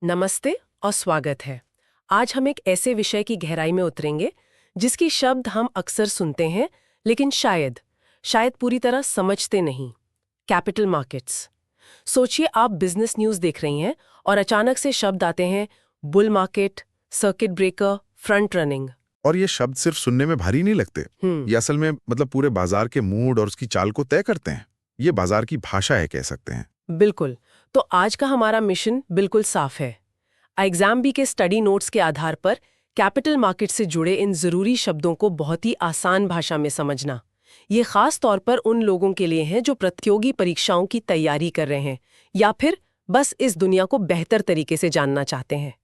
नमस्ते और स्वागत है। आज हम एक ऐसे विषय की गहराई में उतरेंगे जिसकी शब्द हम अक्सर सुनते हैं लेकिन शायद पूरी तरह समझते नहीं। Capital markets. सोचिए आप बिजनेस न्यूज़ देख रही हैं और अचानक से शब्द आते हैं bull market, circuit breaker, front running. और ये शब्द सिर्फ सुनने में भारी नहीं लगते। ये असल में पूरे बाजार के मूड और उसकी चाल को तय करते हैं। ये बाजार की भाषा है, कह सकते हैं। बिल्कुल। तो आज का हमारा मिशन बिल्कुल साफ है। एग्जाम बी के स्टडी नोट्स के आधार पर कैपिटल मार्केट से जुड़े इन जरूरी शब्दों को बहुत ही आसान भाषा में समझना। ये खास तौर पर उन लोगों के लिए है जो प्रतियोगी परीक्षाओं की तैयारी कर रहे हैं या फिर बस इस दुनिया को बेहतर तरीके से जानना चाहते हैं।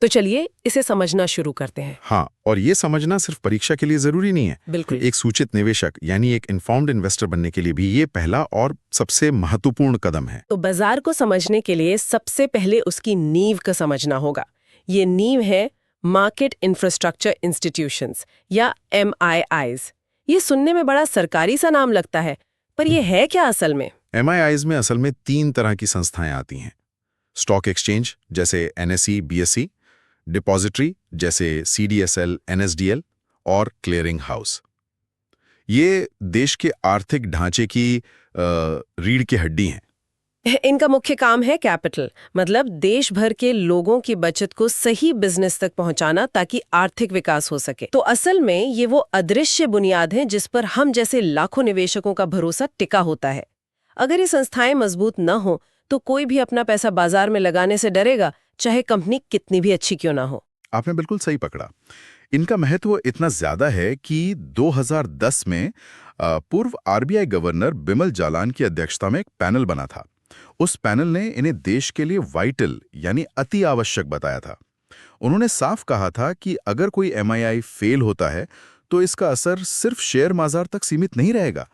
तो चलिए इसे समझना शुरू करते हैं। हाँ, और ये समझना सिर्फ परीक्षा के लिए जरूरी नहीं है। बिल्कुल। एक सूचित निवेशक यानी एक इन्फॉर्म्ड इन्वेस्टर बनने के लिए भी ये पहला और सबसे महत्वपूर्ण कदम है। तो बाजार को समझने के लिए सबसे पहले उसकी नींव का समझना होगा। ये नींव है मार्केट इंफ्रास्ट्रक्चर इंस्टीट्यूशंस या MIIs। ये सुनने में बड़ा सरकारी सा नाम लगता है, पर ये है क्या असल में? MIIs में असल में 3 तरह की संस्थाएं आती हैं। स्टॉक एक्सचेंज जैसे NSE, BSE, डिपॉजिटरी जैसे CDSL, NSDL और क्लियरिंग हाउस। ये देश के आर्थिक ढांचे की रीढ़ की हड्डी हैं। इनका मुख्य काम है कैपिटल, मतलब देश भर के लोगों की बचत को सही बिजनेस तक पहुंचाना ताकि आर्थिक विकास हो सके। तो असल में ये वो अदृश्य बुनियाद है जिस पर हम जैसे लाखों निवेशकों का भरोसा टिका होता है। अगर ये संस्थाएं मजबूत न हो तो कोई भी अपना पैसा बाजार में लगाने से डरेगा, चाहे कंपनी कितनी भी अच्छी क्यों ना हो। आपने बिल्कुल सही पकड़ा। इनका महत्व इतना ज्यादा है कि 2010 में पूर्व RBI गवर्नर बिमल जालान की अध्यक्षता में एक पैनल बना था। उस पैनल ने इन्हें देश के लिए वाइटल यानी अति आवश्यक बताया था। उन्होंने साफ कहा था कि अगर कोई MII फेल होता है तो इसका असर सिर्फ शेयर बाजार तक सीमित नहीं रहेगा,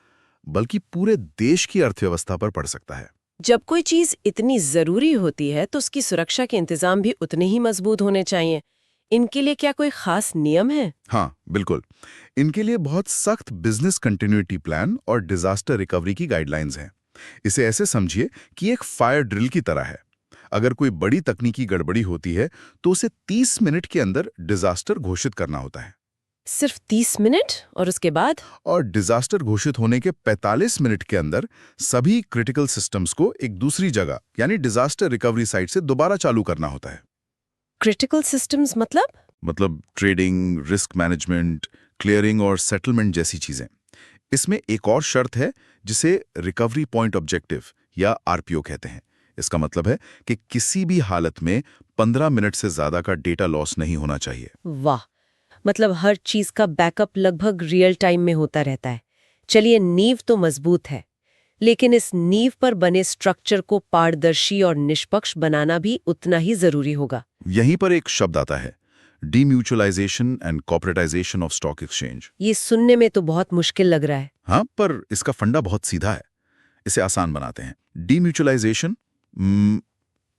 बल्कि पूरे देश की अर्थव्यवस्था पर पड़ सकता है। जब कोई चीज इतनी जरूरी होती है तो उसकी सुरक्षा के इंतजाम भी उतने ही मजबूत होने चाहिए। इनके लिए क्या कोई खास नियम है? हाँ, बिल्कुल। इनके लिए बहुत सख्त बिजनेस कंटिन्यूटी प्लान और डिजास्टर रिकवरी की गाइडलाइंस हैं। इसे ऐसे समझिए कि एक फायर ड्रिल की तरह है। अगर कोई बड़ी तकनीकी गड़बड़ी होती है तो उसे 30 मिनट के अंदर डिजास्टर घोषित करना होता है। सिर्फ 30 मिनट? और उसके बाद? और डिजास्टर घोषित होने के 45 मिनट के अंदर सभी क्रिटिकल सिस्टम्स को एक दूसरी जगह यानी डिजास्टर रिकवरी साइट से दोबारा चालू करना होता है। क्रिटिकल सिस्टम्स मतलब? ट्रेडिंग, रिस्क मैनेजमेंट, क्लियरिंग और सेटलमेंट जैसी चीजें। इसमें एक और शर्त है जिसे रिकवरी पॉइंट ऑब्जेक्टिव या RPO कहते हैं। इसका मतलब है कि किसी भी हालत में 15 मिनट से ज्यादा का डेटा लॉस नहीं होना चाहिए। वाह, मतलब हर चीज का बैकअप लगभग रियल टाइम में होता रहता है। चलिए, नींव तो मजबूत है, लेकिन इस नींव पर बने स्ट्रक्चर को पारदर्शी और निष्पक्ष बनाना भी उतना ही जरूरी होगा। यहीं पर एक शब्द आता है, demutualisation and corporatisation of stock exchange. ये सुनने में तो बहुत मुश्किल लग रहा है। हाँ, पर इसका फंडा बहुत सीधा है। इसे आसान बनाते हैं। डीम्यूचुअलाइजेशन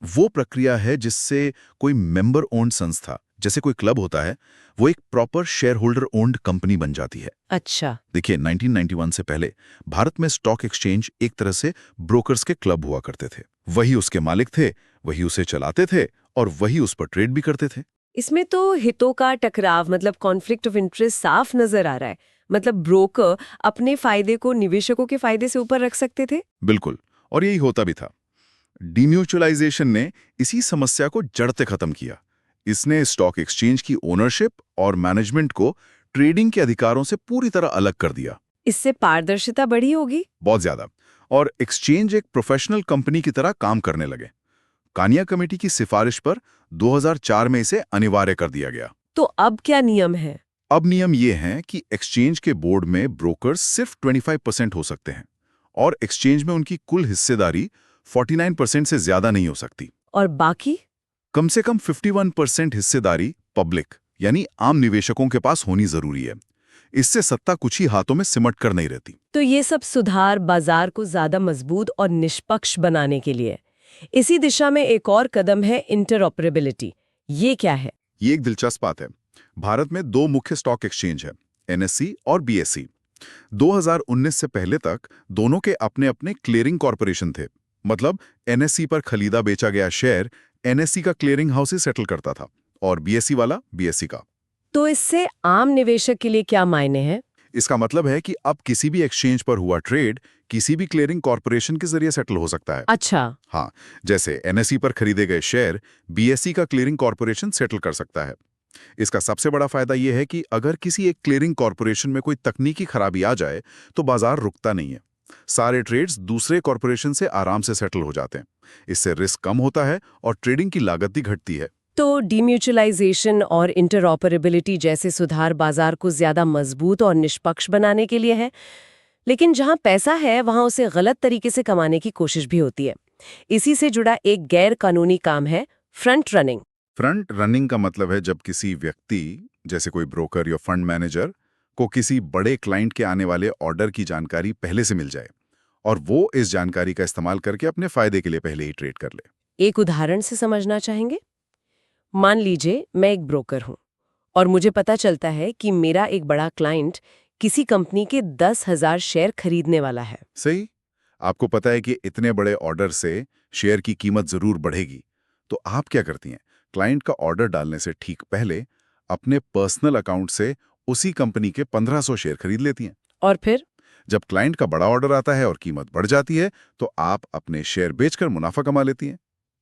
वो प्रक्रिया है जिससे कोई मेंबर ओन्ड संस्था, जैसे कोई क्लब होता है, वो एक proper share holder owned company बन जाती है। अच्छा। देखिए, 1991 से पहले भारत में स्टॉक एक्सचेंज एक तरह से ब्रोकर्स के क्लब हुआ करते थे। वही उसके मालिक थे, वही उसे चलाते थे और वही उस पर ट्रेड भी करते थे। इसमें तो हितों का टकराव मतलब कॉन्फ्लिक्ट ऑफ इंटरेस्ट साफ नजर आ रहा है। मतलब ब्रोकर अपने फायदे को निवेशकों के फायदे से ऊपर रख सकते थे। बिल्कुल, और यही होता भी था। डीम्यूचुअलाइजेशन ने इसी समस्या को जड़ से खत्म किया। इसने स्टॉक एक्सचेंज की ओनरशिप और मैनेजमेंट को ट्रेडिंग के अधिकारों से पूरी तरह अलग कर दिया। इससे पारदर्शिता बढ़ी होगी। बहुत ज्यादा। और एक्सचेंज एक प्रोफेशनल कंपनी की तरह काम करने लगे। कानिया कमेटी की सिफारिश पर 2004 में इसे अनिवार्य कर दिया गया। तो अब क्या नियम है? अब नियम ये हैं कि एक्सचेंज के बोर्ड में ब्रोकर्स सिर्फ 25% हो सकते हैं और एक्सचेंज में उनकी कुल हिस्सेदारी 49% से ज्यादा नहीं हो सकती। और बाकी? कम से कम 51% हिस्सेदारी पब्लिक यानी आम निवेशकों के पास होनी जरूरी है। इससे सत्ता कुछ ही हाथों में सिमट कर नहीं रहती। तो ये सब सुधार बाजार को ज्यादा मजबूत और निष्पक्ष बनाने के लिए। इसी दिशा में एक और कदम है इंटरऑपरेबिलिटी। ये क्या है? ये एक दिलचस्प बात है। भारत में 2 मुख्य स्टॉक एक्सचेंज है, NSE और BSE। 2019 से पहले तक दोनों के अपने अपने क्लियरिंग कॉरपोरेशन थे। मतलब NSE पर खरीदा बेचा गया शेयर एनएससी का क्लियरिंग हाउस ही सेटल करता था और बीएसई वाला बीएसई का। तो इससे आम निवेशक के लिए क्या मायने हैं? इसका मतलब है कि अब किसी भी एक्सचेंज पर हुआ ट्रेड किसी भी क्लियरिंग कॉर्पोरेशन के जरिए सेटल हो सकता है। अच्छा। हाँ, जैसे एनएसई पर खरीदे गए शेयर बीएसई का क्लियरिंग कॉर्पोरेशन सेटल कर सकता है। इसका सबसे बड़ा फायदा यह है कि अगर किसी एक क्लियरिंग कॉर्पोरेशन में कोई तकनीकी खराबी आ जाए तो बाजार रुकता नहीं है। सारे ट्रेड्स दूसरे कॉर्पोरेशन से आराम से सेटल हो जाते हैं। इससे रिस्क कम होता है और ट्रेडिंग की लागत भी घटती है। तो डीम्यूचुअलाइजेशन और इंटरऑपरेबिलिटी जैसे सुधार बाजार को ज्यादा मजबूत और निष्पक्ष बनाने के लिए है, लेकिन जहां पैसा है वहां उसे गलत तरीके से कमाने की कोशिश भी होती है। इसी से जुड़ा एक गैर कानूनी काम है फ्रंट रनिंग। फ्रंट रनिंग का मतलब है जब किसी व्यक्ति, जैसे कोई ब्रोकर या फंड मैनेजर, को किसी बड़े क्लाइंट के आने वाले ऑर्डर की जानकारी पहले से मिल जाए और वो इस जानकारी का इस्तेमाल करके अपने फायदे के लिए पहले ही ट्रेड कर ले। एक उदाहरण से समझना चाहेंगे? मान लीजिए मैं एक ब्रोकर हूं और मुझे पता चलता है कि मेरा एक बड़ा क्लाइंट किसी कंपनी के 10,000 शेयर खरीदने वाला है। सही। आपको पता है कि इतने बड़े ऑर्डर से शेयर की कीमत जरूर बढ़ेगी, तो आप क्या करती हैं? क्लाइंट का ऑर्डर डालने से ठीक पहले अपने पर्सनल अकाउंट से उसी कंपनी के 1500 शेयर खरीद लेती हैं। और फिर जब क्लाइंट का बड़ा ऑर्डर आता है और कीमत बढ़ जाती है तो आप अपने शेयर बेचकर मुनाफा कमा लेती हैं।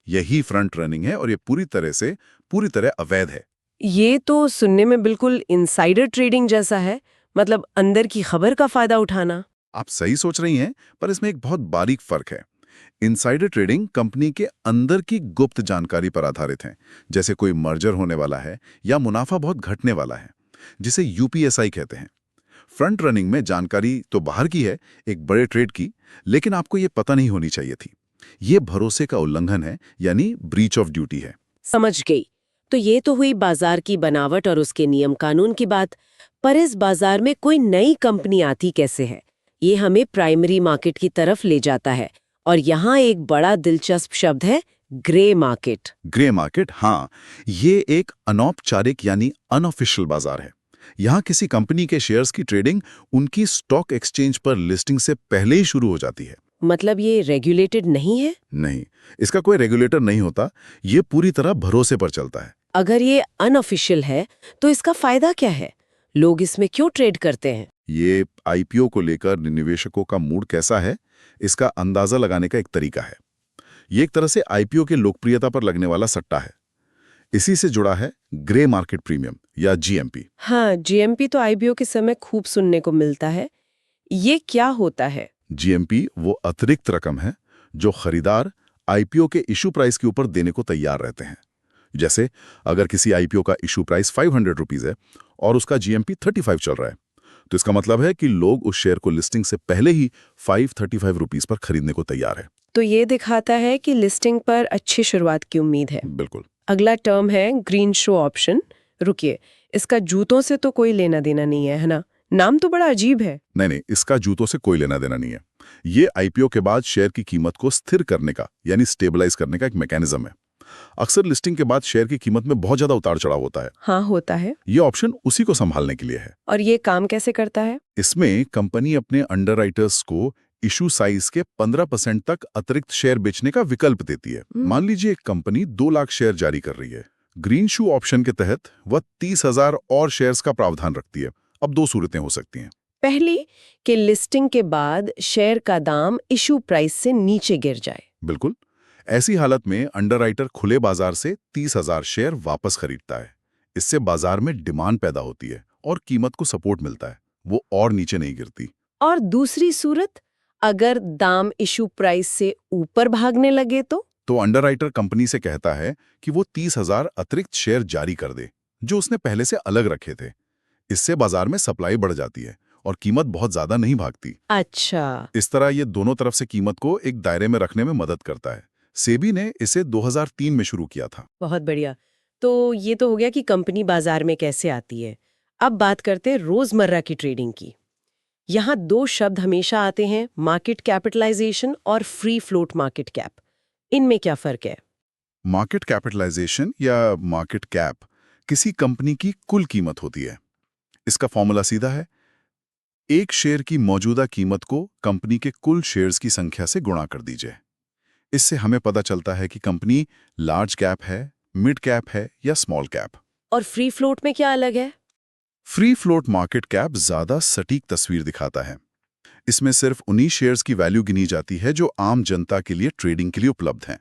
यही फ्रंट रनिंग है और ये पूरी तरह अवैध है। ये तो सुनने में बिल्कुल इनसाइडर ट्रेडिंग जैसा है, मतलब अंदर की खबर का फायदा उठाना। आप सही सोच रही हैं, पर इसमें एक बहुत बारीक फर्क है। इनसाइडर ट्रेडिंग कंपनी के अंदर की गुप्त जानकारी पर आधारित है, जैसे कोई मर्जर होने वाला है या मुनाफा बहुत घटने वाला है, जिसे यूपीएसआई कहते हैं। फ्रंट रनिंग में जानकारी तो बाहर की है, एक बड़े ट्रेड की, लेकिन आपको ये पता नहीं होनी चाहिए थी। ये भरोसे का उल्लंघन है, यानी ब्रीच ऑफ ड्यूटी है। समझ गई। तो ये तो हुई बाजार की बनावट और उसके नियम कानून की बात, पर इस बाजार में कोई नई कंपनी आती कैसे है? ये हमें प्राइमरी मार्केट की तरफ ले जाता है और यहाँ एक बड़ा दिलचस्प शब्द है, ग्रे मार्केट। ग्रे मार्केट, हाँ, ये एक अनौपचारिक यानी अनऑफिशियल बाजार है। यहाँ किसी कंपनी के शेयर्स की ट्रेडिंग उनकी स्टॉक एक्सचेंज पर लिस्टिंग से पहले ही शुरू हो जाती है। मतलब ये रेगुलेटेड नहीं है? नहीं, इसका कोई रेगुलेटर नहीं होता, ये पूरी तरह भरोसे पर चलता है। अगर ये अनऑफिशियल है तो इसका फायदा क्या है? लोग इसमें क्यों ट्रेड करते हैं? ये आईपीओ को लेकर निवेशकों का मूड कैसा है, इसका अंदाजा लगाने का एक तरीका है। ये एक तरह से आईपीओ की लोकप्रियता पर लगने वाला सट्टा है। इसी से जुड़ा है ग्रे मार्केट प्रीमियम या जीएमपी। हाँ, जीएमपी तो आईपीओ के समय खूब सुनने को मिलता है। ये क्या होता है? जीएमपी वो अतिरिक्त रकम है जो खरीदार आईपीओ के इशू प्राइस के ऊपर देने को तैयार रहते हैं। जैसे अगर किसी आईपीओ का इशू प्राइस 500 रुपीज है और उसका जीएमपी 35 चल रहा है, तो इसका मतलब है कि लोग उस शेयर को लिस्टिंग से पहले ही 535 रुपीज पर खरीदने को तैयार है। तो ये दिखाता है कि लिस्टिंग पर अच्छी शुरुआत की उम्मीद है। बिल्कुल। अगला टर्म है ग्रीन शो ऑप्शन। रुकिए, इसका जूतों से तो कोई लेना देना नहीं है ना? नाम तो बड़ा अजीब है। नहीं, इसका जूतों से कोई लेना देना नहीं है। ये आईपीओ के बाद शेयर की कीमत को स्थिर करने का यानी स्टेबलाइज करने का एक मैकेनिज्म है। अक्सर लिस्टिंग के बाद शेयर की कीमत में बहुत ज्यादा उतार चढ़ाव होता है। हाँ, होता है। ये ऑप्शन उसी को संभालने के लिए है। और ये काम कैसे करता है? इसमें कंपनी अपने अंडरराइटर्स को इशू साइज के 15% तक अतिरिक्त शेयर बेचने का विकल्प देती है। मान लीजिए एक कंपनी 2 लाख शेयर जारी कर रही है। ग्रीन शू ऑप्शन के तहत वह 30,000 और शेयर्स का प्रावधान रखती है। अब 2 सूरतें हो सकती हैं। पहली कि लिस्टिंग के बाद शेयर का दाम इशू प्राइस से नीचे गिर जाए। बिल्कुल। ऐसी हालत में अंडरराइटर खुले बाजार से 30,000 शेयर वापस खरीदता है। इससे बाजार में डिमांड पैदा होती है और कीमत को सपोर्ट मिलता है, वो और नीचे नहीं गिरती। और दूसरी सूरत, अगर दाम इशू प्राइस से ऊपर भागने लगे तो अंडरराइटर कंपनी से कहता है कि वो 30,000 अतिरिक्त शेयर जारी कर दे, जो उसने पहले से अलग रखे थे। इससे बाजार में सप्लाई बढ़ जाती है और कीमत बहुत ज्यादा नहीं भागती। अच्छा। इस तरह ये दोनों तरफ से कीमत को एक दायरे में रखने में मदद करता है। सेबी ने इसे 2003 में शुरू किया था। बहुत बढ़िया। तो ये तो हो गया कि कंपनी बाजार में कैसे आती है। अब बात करते हैं रोजमर्रा की ट्रेडिंग की। यहाँ 2 शब्द हमेशा आते हैं, मार्केट कैपिटलाइजेशन और फ्री फ्लोट मार्केट कैप। इनमें क्या फर्क है? मार्केट कैपिटलाइजेशन या मार्केट कैप किसी कंपनी की कुल कीमत होती है। इसका फॉर्मूला सीधा है, एक शेयर की मौजूदा कीमत को कंपनी के कुल शेयर्स की संख्या से गुणा कर दीजिए। इससे हमें पता चलता है कि कंपनी लार्ज कैप है, मिड कैप है या स्मॉल कैप। और फ्री फ्लोट में क्या अलग है? फ्री फ्लोट मार्केट कैप ज्यादा सटीक तस्वीर दिखाता है। इसमें सिर्फ उन्हीं शेयर्स की वैल्यू गिनी जाती है जो आम जनता के लिए ट्रेडिंग के लिए उपलब्ध हैं।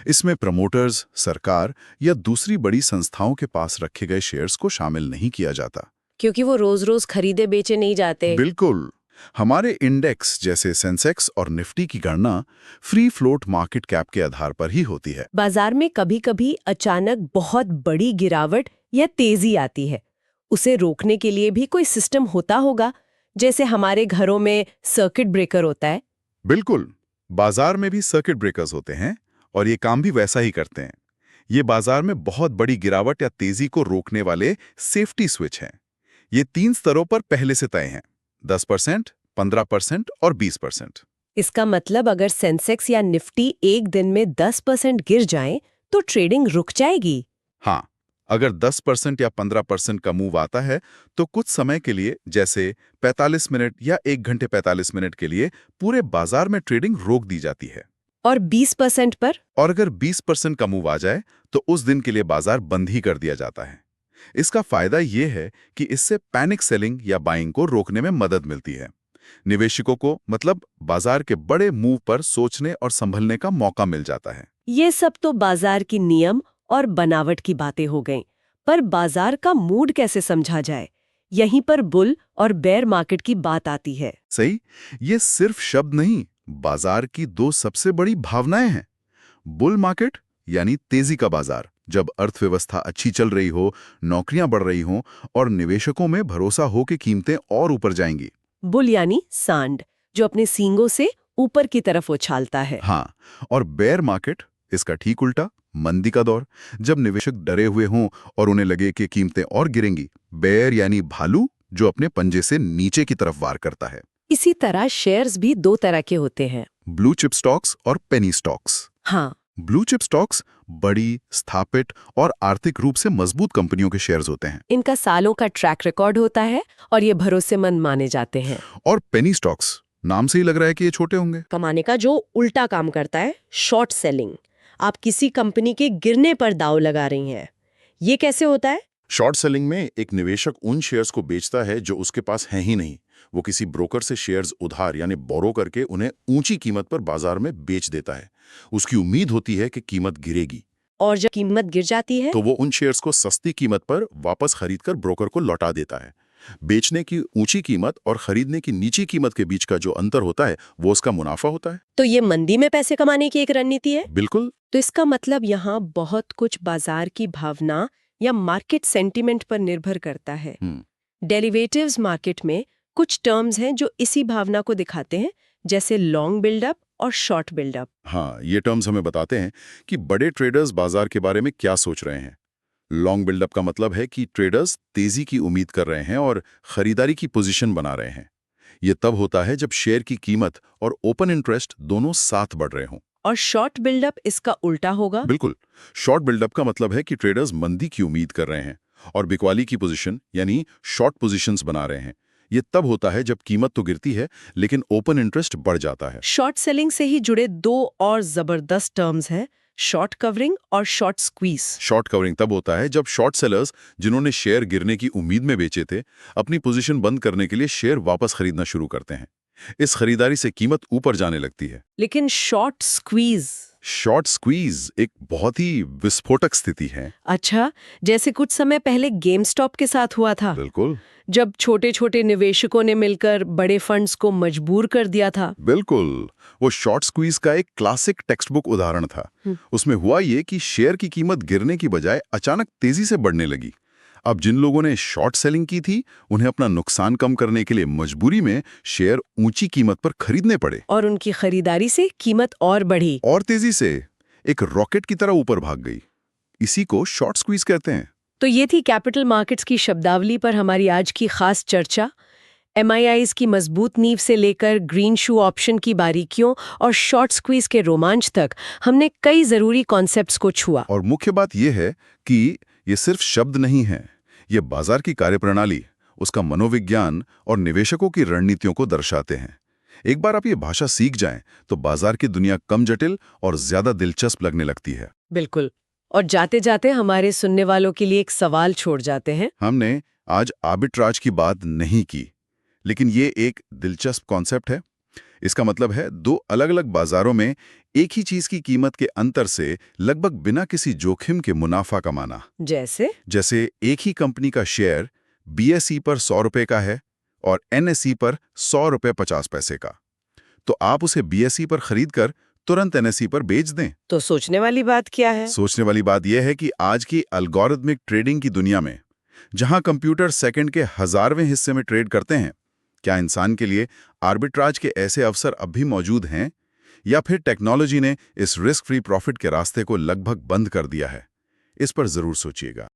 इसमें प्रमोटर्स, सरकार या दूसरी बड़ी संस्थाओं के पास रखे गए शेयर्स को शामिल नहीं किया जाता। क्योंकि वो रोज रोज खरीदे बेचे नहीं जाते। बिल्कुल। हमारे इंडेक्स जैसे सेंसेक्स और निफ्टी की गणना फ्री फ्लोट मार्केट कैप के आधार पर ही होती है। बाजार में कभी-कभी अचानक बहुत बड़ी गिरावट या तेजी आती है। उसे रोकने के लिए भी कोई सिस्टम होता होगा, जैसे हमारे घरों में सर्किट ब्रेकर होता है। बिल्कुल। बाजार में भी सर्किट ब्रेकर्स होते हैं और ये काम भी वैसा ही करते हैं। ये बाजार में बहुत बड़ी गिरावट या तेजी को रोकने वाले सेफ्टी स्विच हैं। ये 3 स्तरों पर पहले से तय हैं: 10%, 15% और 20%। इसका मतलब अगर सेंसेक्स या निफ्टी एक दिन में 10% गिर जाएं, तो ट्रेडिंग रुक जाएगी। हाँ, अगर 10% या 15% का मूव आता है तो कुछ समय के लिए, जैसे 45 मिनट या 1 घंटे 45 मिनट के लिए, पूरे बाजार में ट्रेडिंग रोक दी जाती है। और 20% पर? और अगर 20% का मूव आ जाए तो उस दिन के लिए बाजार बंद ही कर दिया जाता है। इसका फायदा ये है कि इससे पैनिक सेलिंग या बाइंग को रोकने में मदद मिलती है। निवेशकों को, मतलब बाजार के बड़े मूव पर सोचने और संभलने का मौका मिल जाता है। ये सब तो बाजार की नियम और बनावट की बातें हो गईं, पर बाजार का मूड कैसे समझा जाए? यहीं पर बुल और बेयर मार्केट की बात आती है। सही, ये सिर्फ शब्द नहीं, बाजार की 2 सबसे बड़ी भावनाएं हैं। बुल मार्केट यानी तेजी का बाजार, जब अर्थव्यवस्था अच्छी चल रही हो, नौकरियां बढ़ रही हों और निवेशकों में भरोसा हो कि कीमतें और ऊपर जाएंगी। बुल यानी सांड, जो अपने सींगों से ऊपर की तरफ उछालता है। हाँ, और बेयर मार्केट, इसका ठीक उल्टा, मंदी का दौर, जब निवेशक डरे हुए हों और उन्हें लगे कि कीमतें और गिरेंगी। बेयर यानी भालू, जो अपने पंजे से नीचे की तरफ वार करता है। इसी तरह शेयर्स भी 2 तरह के होते हैं। ब्लू चिप स्टॉक्स और पेनी स्टॉक्स। हाँ, ब्लू चिप स्टॉक्स बड़ी, स्थापित और आर्थिक रूप से मजबूत कंपनियों के शेयर्स होते हैं। इनका सालों का ट्रैक रिकॉर्ड होता है और ये भरोसेमंद माने जाते हैं। और पेनी स्टॉक्स, नाम से ही लग रहा है कि ये छोटे होंगे। कमाने का जो उल्टा काम करता है, शॉर्ट सेलिंग। आप किसी कंपनी के गिरने पर दांव लगा रही हैं। ये कैसे होता है? शॉर्ट सेलिंग में एक निवेशक उन शेयर्स को बेचता है जो उसके पास हैं ही नहीं। वो किसी ब्रोकर से शेयर्स उधार यानी बोरो करके उन्हें ऊंची कीमत पर बाजार में बेच देता है। उसकी उम्मीद होती है कि कीमत गिरेगी, और जब कीमत गिर जाती है तो वो उन शेयर्स को सस्ती कीमत पर वापस खरीदकर ब्रोकर को लौटा देता है। बेचने की ऊंची कीमत और खरीदने की नीची कीमत के बीच का जो अंतर होता है, वो उसका मुनाफा होता है। तो ये मंदी में पैसे कमाने की एक रणनीति है। बिल्कुल। तो इसका मतलब यहाँ बहुत कुछ बाजार की भावना या मार्केट सेंटीमेंट पर निर्भर करता है। डेरिवेटिव्स मार्केट में कुछ टर्म्स हैं जो इसी भावना को दिखाते हैं, जैसे लॉन्ग बिल्डअप और शॉर्ट बिल्डअप। हाँ, ये टर्म्स हमें बताते हैं कि बड़े ट्रेडर्स बाजार के बारे में क्या सोच रहे हैं। लॉन्ग बिल्डअप का मतलब है कि ट्रेडर्स तेजी की उम्मीद कर रहे हैं और खरीदारी की पोजीशन बना रहे हैं। ये तब होता है जब शेयर की कीमत और ओपन इंटरेस्ट दोनों साथ बढ़ रहे हों। और शॉर्ट बिल्डअप इसका उल्टा होगा। बिल्कुल। शॉर्ट बिल्डअप का मतलब है कि ट्रेडर्स मंदी की उम्मीद कर रहे हैं और बिकवाली की पोजीशन यानी शॉर्ट पोजीशंस बना रहे हैं। ये तब होता है जब कीमत तो गिरती है लेकिन ओपन इंटरेस्ट बढ़ जाता है। शॉर्ट सेलिंग से ही जुड़े 2 और जबरदस्त टर्म्स हैं, शॉर्ट कवरिंग और शॉर्ट स्क्वीज। शॉर्ट कवरिंग तब होता है जब शॉर्ट सेलर्स, जिन्होंने शेयर गिरने की उम्मीद में बेचे थे, अपनी पोजीशन बंद करने के लिए शेयर वापस खरीदना शुरू करते हैं। इस खरीदारी से कीमत ऊपर जाने लगती है। लेकिन शॉर्ट स्क्वीज एक बहुत ही विस्फोटक स्थिति है। अच्छा, जैसे कुछ समय पहले गेम स्टॉप के साथ हुआ था। बिल्कुल। जब छोटे छोटे निवेशकों ने मिलकर बड़े फंड्स को मजबूर कर दिया था। बिल्कुल। वो शॉर्ट स्क्वीज का एक क्लासिक टेक्स्ट बुक उदाहरण था। उसमें हुआ ये कि शेयर की कीमत गिरने की बजाय अचानक तेजी से बढ़ने लगी। अब जिन लोगों ने शॉर्ट सेलिंग की थी, उन्हें अपना नुकसान कम करने के लिए मजबूरी में शेयर ऊंची कीमत पर खरीदने पड़े। और उनकी खरीदारी से कीमत और बढ़ी और तेजी से एक रॉकेट की तरह ऊपर भाग गई। इसी को शॉर्ट स्क्वीज कहते हैं। तो ये थी कैपिटल मार्केट्स की शब्दावली पर हमारी आज की खास चर्चा। MIIs की मजबूत नींव से लेकर ग्रीन शू ऑप्शन की बारीकियों और शॉर्ट स्क्वीज के रोमांच तक हमने कई जरूरी कॉन्सेप्ट्स को छुआ। और मुख्य बात यह है कि ये सिर्फ शब्द नहीं है, ये बाजार की कार्यप्रणाली, उसका मनोविज्ञान और निवेशकों की रणनीतियों को दर्शाते हैं। एक बार आप ये भाषा सीख जाएं तो बाजार की दुनिया कम जटिल और ज्यादा दिलचस्प लगने लगती है। बिल्कुल। और जाते जाते हमारे सुनने वालों के लिए एक सवाल छोड़ जाते हैं। हमने आज आर्बिट्राज की बात नहीं की, लेकिन ये एक दिलचस्प कॉन्सेप्ट है। इसका मतलब है दो अलग-अलग बाजारों में एक ही चीज की कीमत के अंतर से लगभग बिना किसी जोखिम के मुनाफा कमाना। जैसे एक ही कंपनी का शेयर बीएसई पर 100 रुपए का है और एनएसई पर 100 रुपए 50 पैसे का, तो आप उसे बीएसई पर खरीद कर तुरंत एनएसई पर बेच दें। तो सोचने वाली बात क्या है? सोचने वाली बात यह है कि आज की एल्गोरिथमिक ट्रेडिंग की दुनिया में, जहां कंप्यूटर सेकंड के 1000वें हिस्से में ट्रेड करते हैं, क्या इंसान के लिए आर्बिट्राज के ऐसे अवसर अब भी मौजूद हैं, या फिर टेक्नोलॉजी ने इस रिस्क फ्री प्रॉफिट के रास्ते को लगभग बंद कर दिया है? इस पर जरूर सोचिएगा।